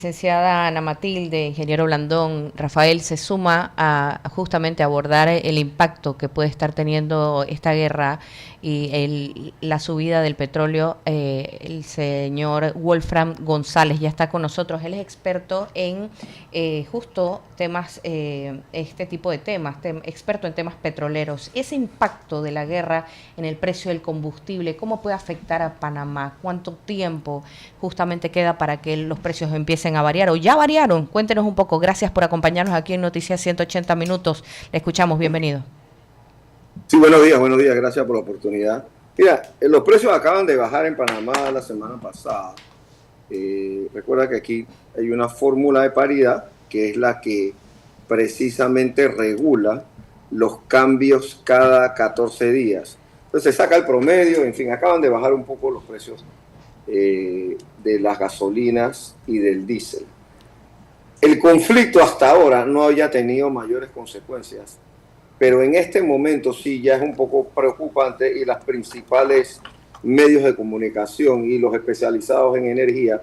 Licenciada Ana Matilde, ingeniero Blandón, Rafael se suma a justamente abordar el impacto que puede estar teniendo esta guerra y la subida del petróleo. El señor Wolfram González ya está con nosotros. Él es experto en justo temas, este tipo de temas, experto en temas petroleros. Ese impacto de la guerra en el precio del combustible, ¿cómo puede afectar a Panamá? ¿Cuánto tiempo justamente queda para que los precios empiecen a variar o ya variaron? Cuéntenos un poco. Gracias por acompañarnos aquí en Noticias 180 Minutos. Le escuchamos. Bienvenido. Sí, buenos días, gracias por la oportunidad. Mira, los precios acaban de bajar en Panamá la semana pasada. Recuerda que aquí hay una fórmula de paridad que es la que precisamente regula los cambios cada 14 días. Entonces se saca el promedio, en fin, acaban de bajar un poco los precios de las gasolinas y del diésel. El conflicto hasta ahora no había tenido mayores consecuencias, pero en este momento sí ya es un poco preocupante y las principales medios de comunicación y los especializados en energía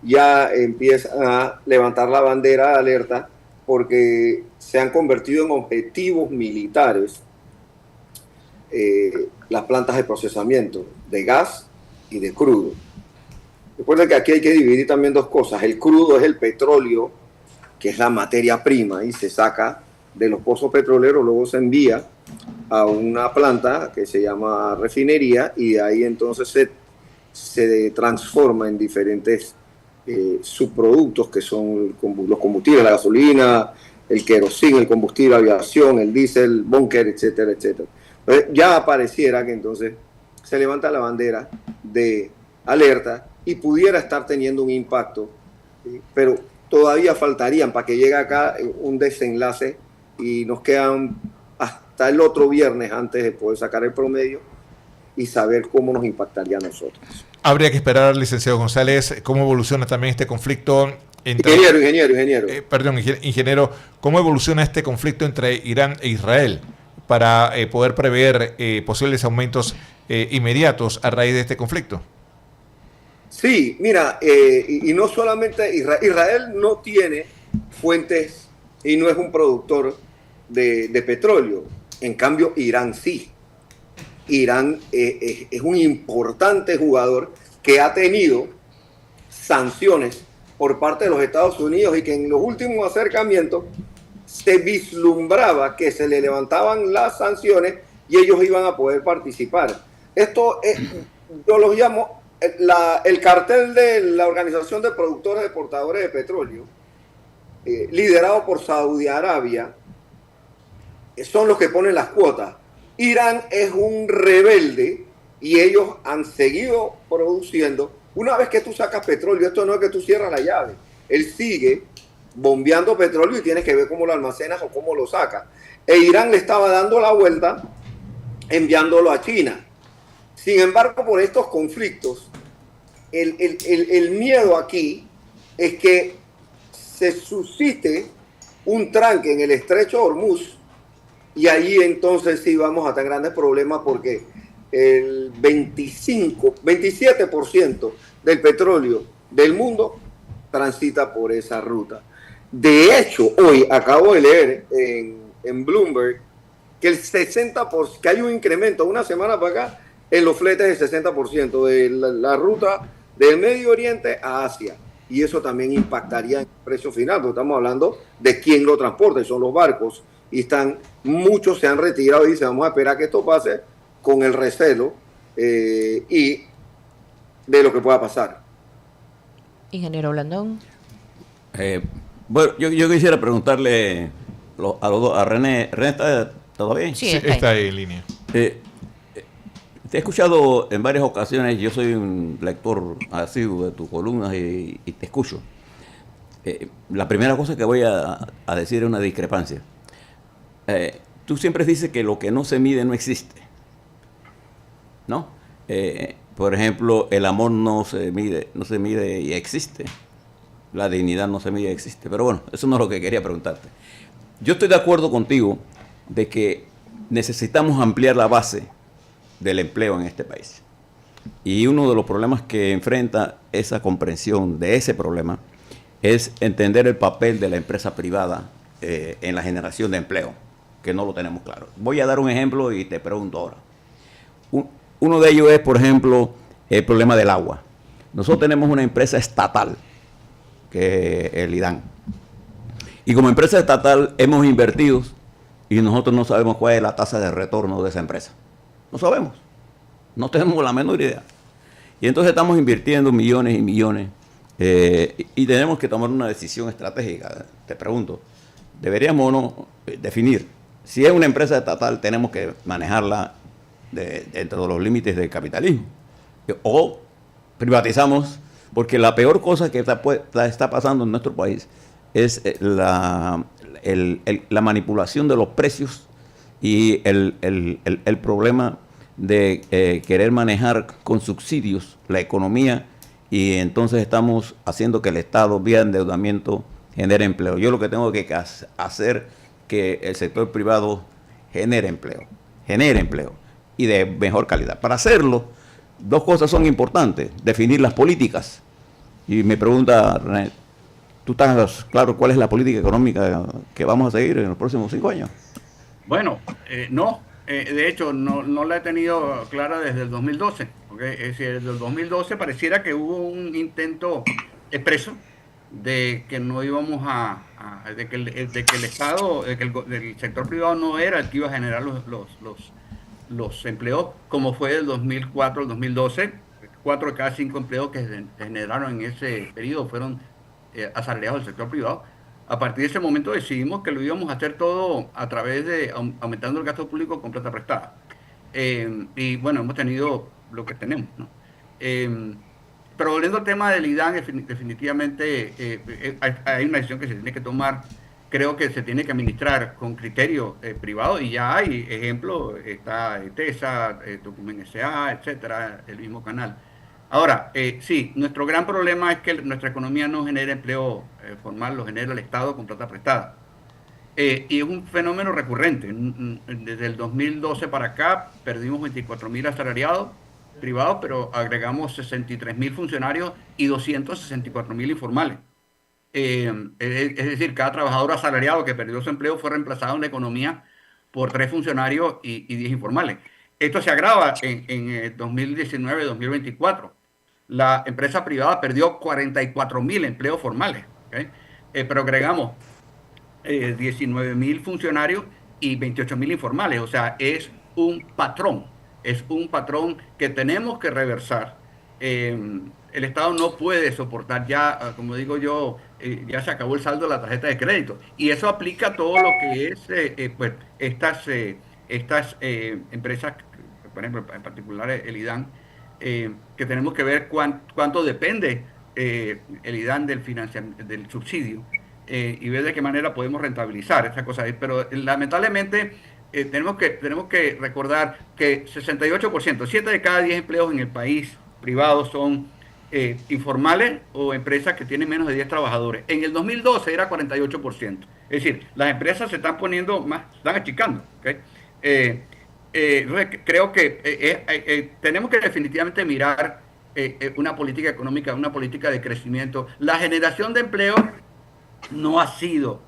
ya empiezan a levantar la bandera de alerta porque se han convertido en objetivos militares las plantas de procesamiento de gas y de crudo. Recuerden que aquí hay que dividir también dos cosas. El crudo es el petróleo, que es la materia prima y se saca de los pozos petroleros, luego se envía a una planta que se llama refinería y de ahí entonces se transforma en diferentes subproductos que son los combustibles, la gasolina, el queroseno, el combustible, aviación, el diésel, búnker, etcétera, etcétera. Entonces, ya apareciera que entonces se levanta la bandera de alerta y pudiera estar teniendo un impacto, pero todavía faltarían para que llegue acá un desenlace y nos quedan hasta el otro viernes antes de poder sacar el promedio y saber cómo nos impactaría a nosotros. Habría que esperar, licenciado González, cómo evoluciona también este conflicto entre... Ingeniero, ¿cómo evoluciona este conflicto entre Irán e Israel para poder prever posibles aumentos inmediatos a raíz de este conflicto? Sí, mira, y no solamente Israel no tiene fuentes y no es un productor de petróleo. En cambio, Irán sí. Irán es un importante jugador que ha tenido sanciones por parte de los Estados Unidos y que en los últimos acercamientos se vislumbraba que se le levantaban las sanciones y ellos iban a poder participar. Esto yo lo llamo el cartel de la Organización de Productores y Exportadores de Petróleo, liderado por Saudi Arabia, son los que ponen las cuotas. Irán es un rebelde y ellos han seguido produciendo. Una vez que tú sacas petróleo, esto no es que tú cierras la llave. Él sigue bombeando petróleo y tienes que ver cómo lo almacenas o cómo lo sacas. E Irán le estaba dando la vuelta enviándolo a China. Sin embargo, por estos conflictos, el miedo aquí es que se suscite un tranque en el estrecho de Hormuz y ahí entonces sí vamos a tener grandes problemas porque el 27% del petróleo del mundo transita por esa ruta. De hecho, hoy acabo de leer en Bloomberg que que hay un incremento una semana para acá en los fletes del 60% de la ruta del Medio Oriente a Asia. Y eso también impactaría en el precio final, porque estamos hablando de quién lo transporta, y son los barcos. Y muchos se han retirado y dicen, vamos a esperar que esto pase con el recelo y de lo que pueda pasar. Ingeniero Blandón. Bueno, yo quisiera preguntarle a René. ¿René está bien? Sí, está ahí en línea. Te he escuchado en varias ocasiones, yo soy un lector asiduo de tus columnas y te escucho. La primera cosa que voy a decir es una discrepancia. Tú siempre dices que lo que no se mide no existe, ¿no? Por ejemplo, el amor no se mide y existe. La dignidad no se mide y existe. Pero bueno, eso no es lo que quería preguntarte. Yo estoy de acuerdo contigo de que necesitamos ampliar la base del empleo en este país. Y uno de los problemas que enfrenta esa comprensión de ese problema es entender el papel de la empresa privada en la generación de empleo, que no lo tenemos claro. Voy a dar un ejemplo y te pregunto ahora. Uno de ellos es, por ejemplo, el problema del agua. Nosotros tenemos una empresa estatal, que es el IDAN. Y como empresa estatal hemos invertido y nosotros no sabemos cuál es la tasa de retorno de esa empresa. No sabemos. No tenemos la menor idea. Y entonces estamos invirtiendo millones y millones y tenemos que tomar una decisión estratégica. Te pregunto, ¿deberíamos o no definir? Si es una empresa estatal, tenemos que manejarla dentro de los límites del capitalismo. O privatizamos, porque la peor cosa que está pasando en nuestro país es la manipulación de los precios y el problema de querer manejar con subsidios la economía, y entonces estamos haciendo que el Estado, vía endeudamiento, genere empleo. Yo lo que tengo que hacer que el sector privado genere empleo y de mejor calidad. Para hacerlo, dos cosas son importantes: definir las políticas. Y me pregunta René, ¿tú estás claro cuál es la política económica que vamos a seguir en los próximos 5 años? Bueno, no. De hecho, no la he tenido clara desde el 2012. ¿Okay? Es decir, desde el 2012 pareciera que hubo un intento expreso de que no íbamos de que el Estado, de que el sector privado no era el que iba a generar los empleos, como fue del 2004 al 2012. 4 de cada 5 empleos que se generaron en ese periodo fueron asalariados del sector privado. A partir de ese momento decidimos que lo íbamos a hacer todo a través de aumentando el gasto público con plata prestada. Y bueno, hemos tenido lo que tenemos, ¿no? Pero volviendo al tema del IDAN, definitivamente hay una decisión que se tiene que tomar. Creo que se tiene que administrar con criterio privado, y ya hay ejemplos, está TESA, Document SA, etcétera, el mismo canal. Ahora, sí, nuestro gran problema es que nuestra economía no genera empleo formal, lo genera el Estado con plata prestada. Y es un fenómeno recurrente. Desde el 2012 para acá perdimos 24.000 asalariados privados, pero agregamos 63.000 funcionarios y 264.000 informales. Es decir, cada trabajador asalariado que perdió su empleo fue reemplazado en la economía por 3 funcionarios y 10 informales. Esto se agrava en 2019-2024. La empresa privada perdió 44.000 empleos formales, ¿okay? Pero agregamos 19.000 funcionarios y 28.000 informales. O sea, es un patrón que tenemos que reversar. El Estado no puede soportar ya, como digo yo, ya se acabó el saldo de la tarjeta de crédito. Y eso aplica a todo lo que es pues, estas empresas, por ejemplo, en particular el IDAN, que tenemos que ver cuánto depende el IDAN del subsidio y ver de qué manera podemos rentabilizar esa cosa. Pero lamentablemente tenemos que recordar que 68%, 7 de cada 10 empleos en el país privados son informales o empresas que tienen menos de 10 trabajadores. En el 2012 era 48%. Es decir, las empresas se están poniendo más, están achicando. ¿Okay? Creo que tenemos que definitivamente mirar una política económica, una política de crecimiento. La generación de empleo no ha sido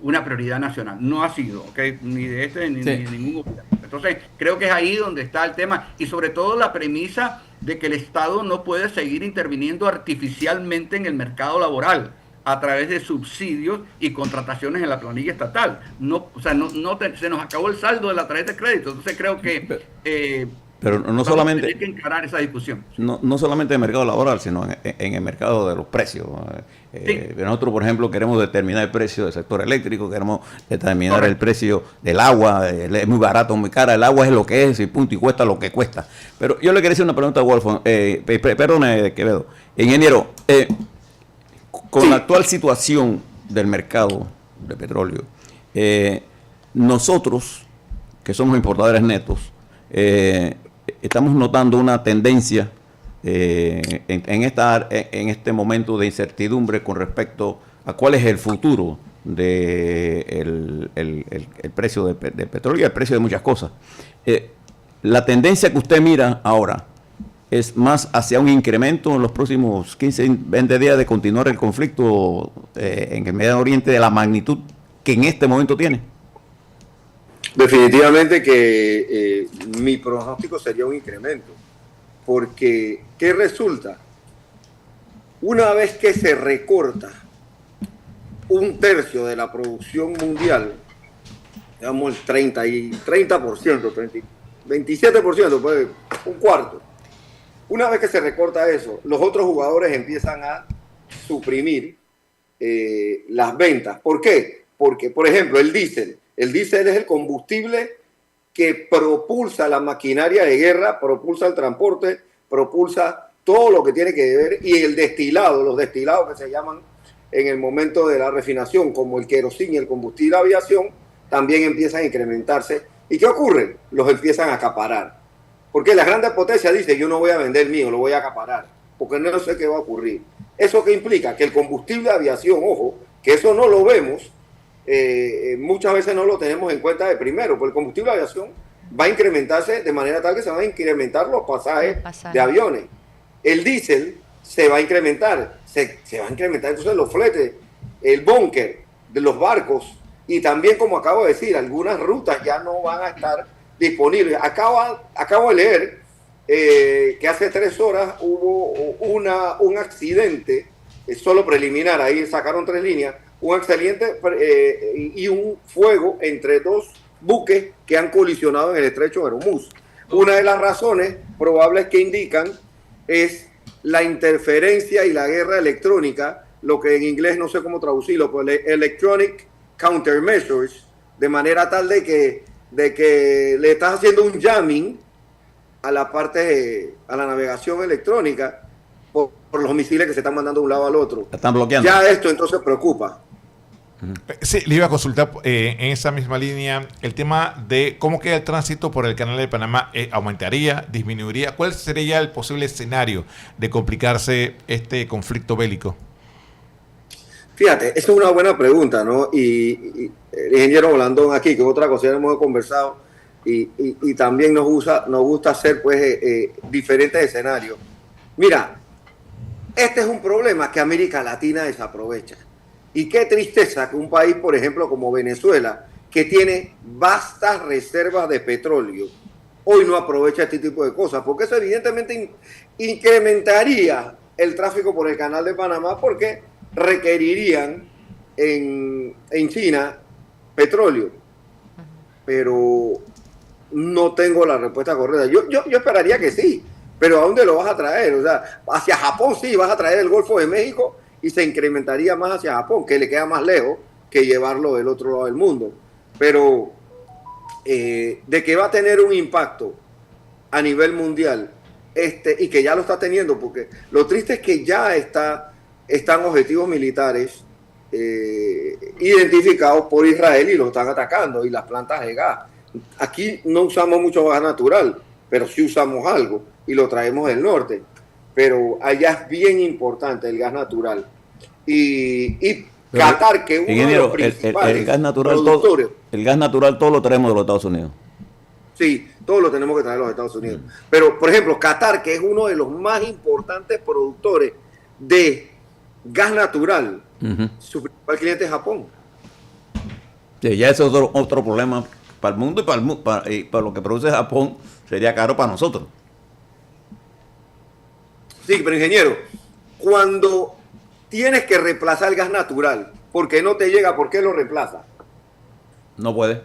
una prioridad nacional, no ha sido, ¿okay? Ni de ni de ningún gobierno. Entonces, creo que es ahí donde está el tema, y sobre todo la premisa de que el Estado no puede seguir interviniendo artificialmente en el mercado laboral a través de subsidios y contrataciones en la planilla estatal. Se nos acabó el saldo de la tarjeta de crédito. Entonces creo que pero no solamente hay que encarar esa discusión. No solamente en el mercado laboral, sino en el mercado de los precios. Sí. Nosotros, por ejemplo, queremos determinar el precio del sector eléctrico, queremos determinar el precio del agua. Es muy barato, muy cara. El agua es lo que es, y punto, y cuesta lo que cuesta. Pero yo le quería hacer una pregunta a Wolfgang. Perdone, Quevedo. Ingeniero, con la actual situación del mercado de petróleo, nosotros, que somos importadores netos, estamos notando una tendencia en este momento de incertidumbre con respecto a cuál es el futuro del el precio del petróleo y el precio de muchas cosas. La tendencia que usted mira ahora es más hacia un incremento en los próximos 15, 20 días de continuar el conflicto en el Medio Oriente de la magnitud que en este momento tiene? Definitivamente que mi pronóstico sería un incremento, porque ¿qué resulta? Una vez que se recorta un tercio de la producción mundial, digamos el 30%, 27%, pues, un cuarto. Una vez que se recorta eso, los otros jugadores empiezan a suprimir las ventas. ¿Por qué? Porque, por ejemplo, el diésel es el combustible que propulsa la maquinaria de guerra, propulsa el transporte, propulsa todo lo que tiene que ver, y el destilado, los destilados que se llaman en el momento de la refinación, como el queroseno y el combustible de aviación, también empiezan a incrementarse. ¿Y qué ocurre? Los empiezan a acaparar. Porque las grandes potencias dicen, yo no voy a vender mío, lo voy a acaparar, porque no sé qué va a ocurrir. ¿Eso qué implica? Que el combustible de aviación, ojo, que eso no lo vemos, muchas veces no lo tenemos en cuenta de primero, porque el combustible de aviación va a incrementarse de manera tal que se van a incrementar los pasajes de aviones. El diésel se va a incrementar, se va a incrementar entonces los fletes, el búnker de los barcos, y también, como acabo de decir, algunas rutas ya no van a estar disponibles. Acabo de leer que hace 3 horas hubo un accidente, solo preliminar, ahí sacaron 3 líneas, un accidente y un fuego entre 2 buques que han colisionado en el estrecho de Hormuz. Una de las razones probables que indican es la interferencia y la guerra electrónica, lo que en inglés no sé cómo traducirlo, pues electronic countermeasures, de manera tal de que le estás haciendo un jamming a la navegación electrónica por los misiles que se están mandando de un lado al otro. La están bloqueando. Ya esto entonces preocupa. Sí, le iba a consultar en esa misma línea el tema de cómo queda el tránsito por el Canal de Panamá. ¿Aumentaría? ¿Disminuiría? ¿Cuál sería el posible escenario de complicarse este conflicto bélico? Fíjate, esa es una buena pregunta, ¿no? Y el ingeniero Blandón aquí, que otra cosa ya hemos conversado, y también nos gusta hacer pues diferentes escenarios. Mira, este es un problema que América Latina desaprovecha. Y qué tristeza que un país, por ejemplo, como Venezuela, que tiene vastas reservas de petróleo, hoy no aprovecha este tipo de cosas, porque eso evidentemente incrementaría el tráfico por el Canal de Panamá, porque requerirían en China petróleo. Pero no tengo la respuesta correcta. Yo esperaría que sí, pero ¿a dónde lo vas a traer? O sea, hacia Japón sí, vas a traer el Golfo de México y se incrementaría más hacia Japón, que le queda más lejos que llevarlo del otro lado del mundo. Pero de que va a tener un impacto a nivel mundial, y que ya lo está teniendo, porque lo triste es que ya están objetivos militares identificados por Israel y los están atacando, y las plantas de gas. Aquí no usamos mucho gas natural, pero sí usamos algo y lo traemos del norte. Pero allá es bien importante el gas natural. Y Qatar, que uno de los principales el gas natural productores. El gas natural todo lo traemos de los Estados Unidos. Sí, todo lo tenemos que traer de los Estados Unidos. Pero, por ejemplo, Qatar, que es uno de los más importantes productores de gas natural, su principal cliente es Japón. Sí, ya ese es otro problema para el mundo, y para lo que produce Japón sería caro para nosotros. Sí, pero ingeniero, cuando tienes que reemplazar el gas natural, porque no te llega, ¿por qué lo reemplaza? No puede.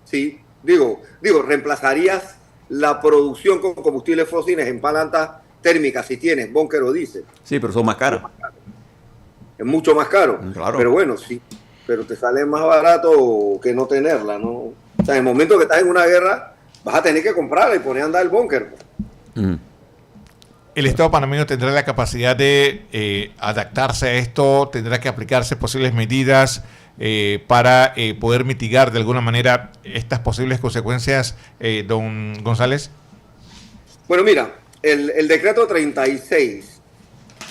Sí, digo, reemplazarías la producción con combustibles fósiles en plantas térmicas si tienes búnker o diésel. Sí, pero son más caras. Es mucho más caro. Claro. Pero bueno, sí, pero te sale más barato que no tenerla, ¿no? O sea, en el momento que estás en una guerra, vas a tener que comprarla y poner a andar el búnker. ¿El Estado panameño tendrá la capacidad de adaptarse a esto? ¿Tendrá que aplicarse posibles medidas para poder mitigar de alguna manera estas posibles consecuencias, don González? Bueno, mira, el decreto 36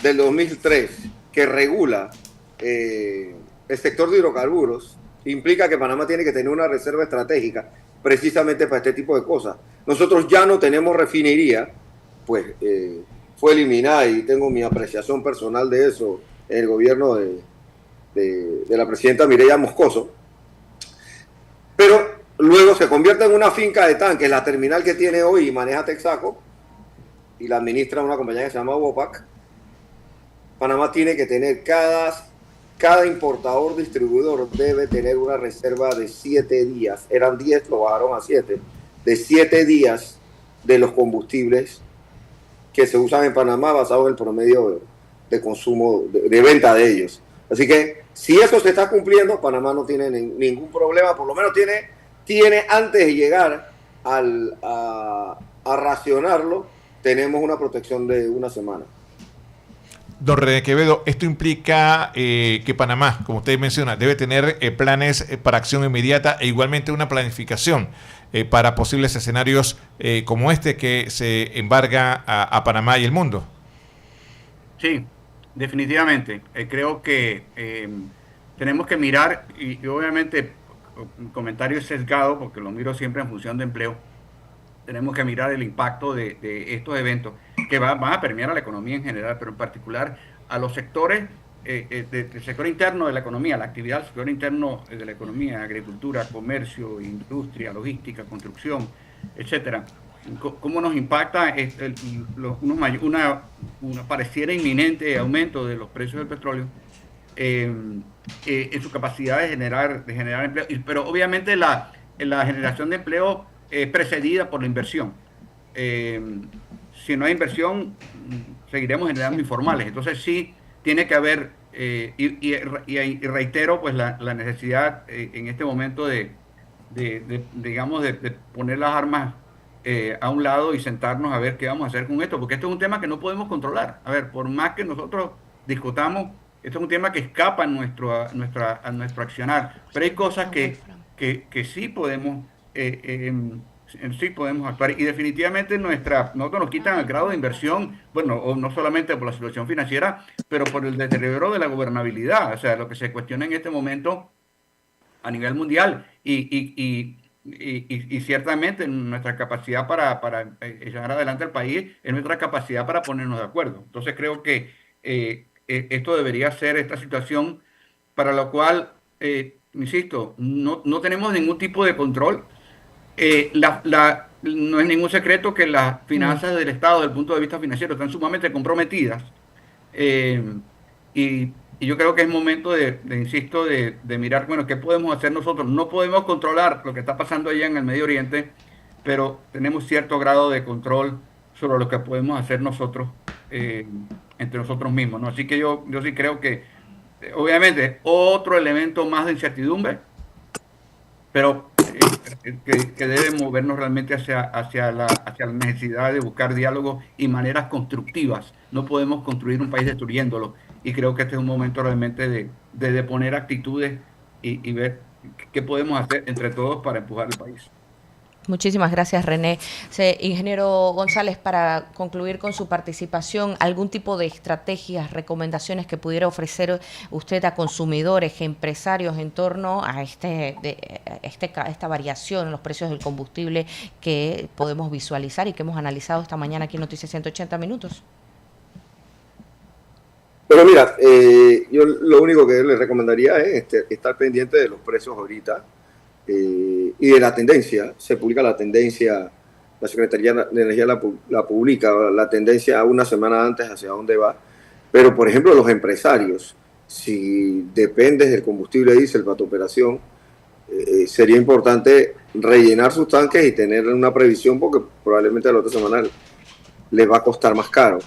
del 2003 que regula el sector de hidrocarburos implica que Panamá tiene que tener una reserva estratégica precisamente para este tipo de cosas. Nosotros ya no tenemos refinería pues fue eliminada, y tengo mi apreciación personal de eso, en el gobierno de la presidenta Mireya Moscoso. Pero luego se convierte en una finca de tanques, la terminal que tiene hoy y maneja Texaco, y la administra una compañía que se llama Wopac. Panamá tiene que tener cada importador distribuidor debe tener una reserva de 7 días, eran 10, lo bajaron a 7, de 7 días de los combustibles que se usan en Panamá basado en el promedio de consumo, de venta de ellos. Así que si eso se está cumpliendo, Panamá no tiene ningún problema, por lo menos tiene antes de llegar a racionarlo, tenemos una protección de una semana. Don René Quevedo, esto implica que Panamá, como usted menciona, debe tener planes para acción inmediata e igualmente una planificación para posibles escenarios como este que se embarga a Panamá y el mundo. Sí, definitivamente. Creo que tenemos que mirar, y obviamente un comentario sesgado, porque lo miro siempre en función de empleo, tenemos que mirar el impacto de estos eventos que van a permear a la economía en general, pero en particular a los sectores del sector interno de la economía, la actividad del sector interno de la economía, agricultura, comercio, industria, logística, construcción, etcétera. ¿Cómo nos impacta una pareciera inminente aumento de los precios del petróleo en su capacidad de generar empleo? Pero obviamente la generación de empleo es precedida por la inversión. Si no hay inversión, seguiremos generando informales. Entonces sí tiene que haber, y reitero pues la necesidad en este momento de poner las armas a un lado y sentarnos a ver qué vamos a hacer con esto, porque esto es un tema que no podemos controlar. A ver, por más que nosotros discutamos, esto es un tema que escapa a nuestro accionar, pero hay cosas que sí podemos actuar, y definitivamente nosotros nos quitan el grado de inversión, bueno, o no solamente por la situación financiera, pero por el deterioro de la gobernabilidad, o sea, lo que se cuestiona en este momento a nivel mundial, y ciertamente nuestra capacidad para llevar adelante el país es nuestra capacidad para ponernos de acuerdo. Entonces creo que esto debería ser esta situación para la cual, insisto, no tenemos ningún tipo de control. No es ningún secreto que las finanzas del Estado, desde el punto de vista financiero, están sumamente comprometidas. Y yo creo que es momento de mirar, bueno, qué podemos hacer nosotros. No podemos controlar lo que está pasando allá en el Medio Oriente, pero tenemos cierto grado de control sobre lo que podemos hacer nosotros entre nosotros mismos, ¿no? Así que yo sí creo que, obviamente, otro elemento más de incertidumbre, pero que debe movernos realmente hacia la necesidad de buscar diálogos y maneras constructivas. No podemos construir un país destruyéndolo, y creo que este es un momento realmente de poner actitudes y ver qué podemos hacer entre todos para empujar el país. Muchísimas gracias, René. Ingeniero González, para concluir con su participación, ¿algún tipo de estrategias, recomendaciones que pudiera ofrecer usted a consumidores, empresarios en torno a esta variación en los precios del combustible que podemos visualizar y que hemos analizado esta mañana aquí en Noticias 180 Minutos? Pero mira, yo lo único que le recomendaría es estar pendiente de los precios ahorita. Y de la tendencia. Se publica la tendencia, la Secretaría de Energía la publica, la tendencia una semana antes hacia dónde va. Pero, por ejemplo, los empresarios, si dependes del combustible diésel para tu operación, sería importante rellenar sus tanques y tener una previsión, porque probablemente la otra semana les va a costar más caro.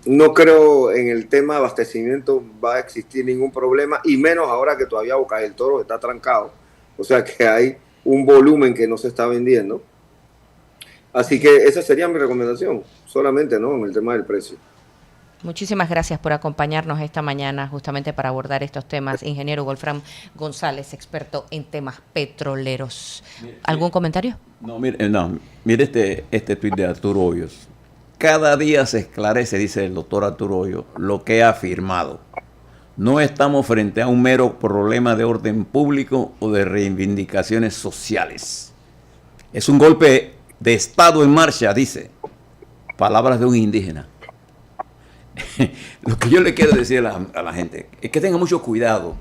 No creo en el tema de abastecimiento va a existir ningún problema, y menos ahora que todavía Bocas del Toro está trancado. O sea que hay un volumen que no se está vendiendo. Así que esa sería mi recomendación, solamente, ¿no?, en el tema del precio. Muchísimas gracias por acompañarnos esta mañana justamente para abordar estos temas. Ingeniero Wolfram González, experto en temas petroleros. ¿Algún comentario? No, mire este tuit de Arturo Hoyos. Cada día se esclarece, dice el doctor Arturo Hoyos, lo que ha afirmado. No estamos frente a un mero problema de orden público o de reivindicaciones sociales. Es un golpe de Estado en marcha, dice. palabras de un indígena. Lo que yo le quiero decir a la gente es que tenga mucho cuidado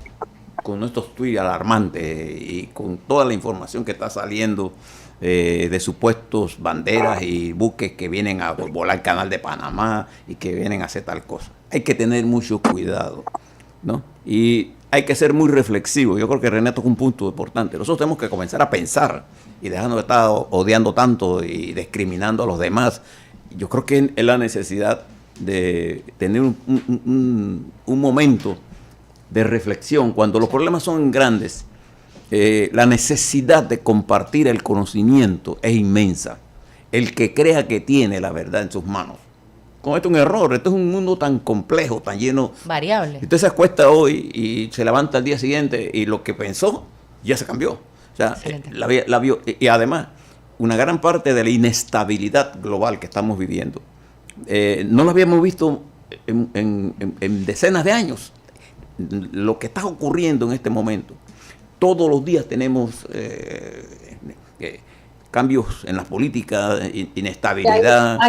con estos tweets alarmantes y con toda la información que está saliendo de supuestos banderas y buques que vienen a volar el canal de Panamá y que vienen a hacer tal cosa. Hay que tener mucho cuidado, ¿no? Y hay que ser muy reflexivo. Yo creo que René tocó un punto importante. Nosotros tenemos que comenzar a pensar y dejarnos de estar odiando tanto y discriminando a los demás. Yo creo que es la necesidad de tener un momento de reflexión. Cuando los problemas son grandes, la necesidad de compartir el conocimiento es inmensa. El que crea que tiene la verdad en sus manos comete un error. Esto es un mundo tan complejo, tan lleno. Variable. Usted se acuesta hoy y se levanta al día siguiente y lo que pensó ya se cambió. O sea, la vio. Y además, una gran parte de la inestabilidad global que estamos viviendo, no lo habíamos visto en decenas de años. Lo que está ocurriendo en este momento. Todos los días tenemos cambios en la política, inestabilidad.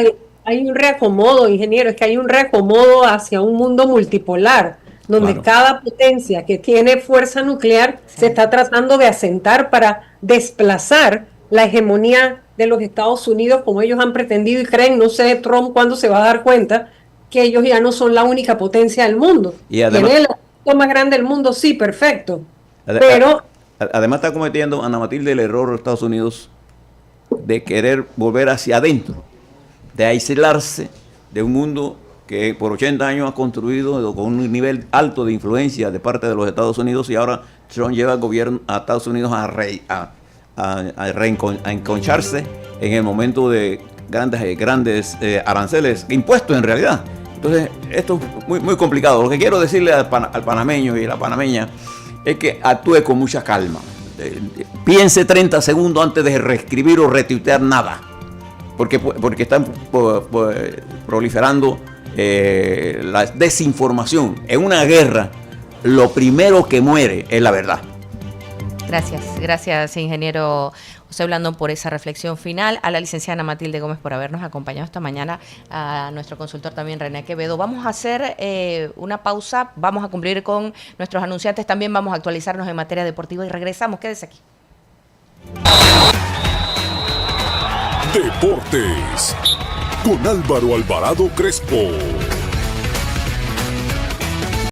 Hay un reacomodo, ingeniero, es que hay un reacomodo hacia un mundo multipolar, donde cada potencia que tiene fuerza nuclear se está tratando de asentar para desplazar la hegemonía de los Estados Unidos, como ellos han pretendido y creen. No sé, Trump, cuándo se va a dar cuenta que ellos ya no son la única potencia del mundo. Y además, ¿tiene el ejército más grande del mundo? Sí, perfecto. Pero además está cometiendo, Ana Matilde, el error de Estados Unidos de querer volver hacia adentro, de aislarse de un mundo que por 80 años ha construido con un nivel alto de influencia de parte de los Estados Unidos, y ahora Trump lleva al gobierno a Estados Unidos a enconcharse en el momento de grandes aranceles impuestos en realidad. Entonces, esto es muy complicado. Lo que quiero decirle al panameño y a la panameña es que actúe con mucha calma. Piense 30 segundos antes de reescribir o retuitear nada. Porque están proliferando la desinformación. En una guerra, lo primero que muere es la verdad. Gracias, ingeniero José Blandón, por esa reflexión final. A la licenciada Ana Matilde Gómez por habernos acompañado esta mañana, a nuestro consultor también René Quevedo. Vamos a hacer una pausa, vamos a cumplir con nuestros anunciantes, también vamos a actualizarnos en materia deportiva y regresamos. Quédese aquí. Deportes con Álvaro Alvarado Crespo.